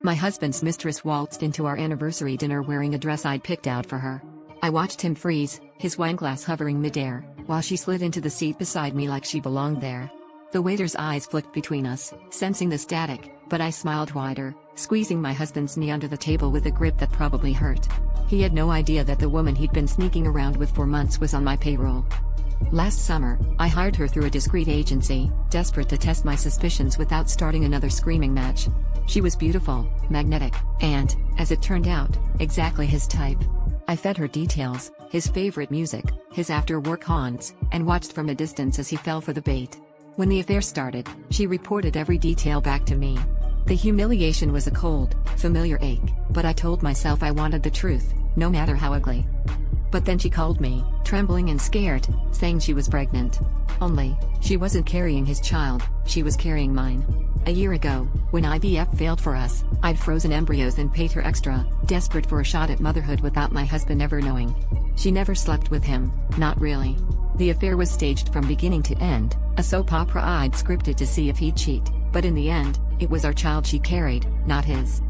My husband's mistress waltzed into our anniversary dinner wearing a dress I'd picked out for her. I watched him freeze, his wineglass hovering midair, while she slid into the seat beside me like she belonged there. The waiter's eyes flicked between us, sensing the static, but I smiled wider, squeezing my husband's knee under the table with a grip that probably hurt. He had no idea that the woman he'd been sneaking around with for months was on my payroll. Last summer, I hired her through a discreet agency, desperate to test my suspicions without starting another screaming match. She was beautiful, magnetic, and, as it turned out, exactly his type. I fed her details, his favorite music, his after-work haunts, and watched from a distance as he fell for the bait. When the affair started, she reported every detail back to me. The humiliation was a cold, familiar ache, but I told myself I wanted the truth, no matter how ugly. But then she called me, trembling and scared, saying she was pregnant. Only, she wasn't carrying his child, she was carrying mine. A year ago, when IVF failed for us, I'd frozen embryos and paid her extra, desperate for a shot at motherhood without my husband ever knowing. She never slept with him, not really. The affair was staged from beginning to end, a soap opera I'd scripted to see if he'd cheat, but in the end, it was our child she carried, not his.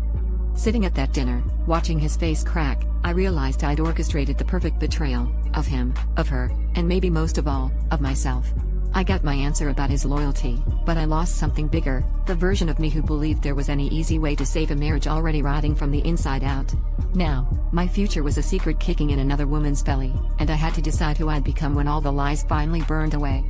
Sitting at that dinner, watching his face crack, I realized I'd orchestrated the perfect betrayal, of him, of her, and maybe most of all, of myself. I got my answer about his loyalty, but I lost something bigger, the version of me who believed there was any easy way to save a marriage already rotting from the inside out. Now, my future was a secret kicking in another woman's belly, and I had to decide who I'd become when all the lies finally burned away.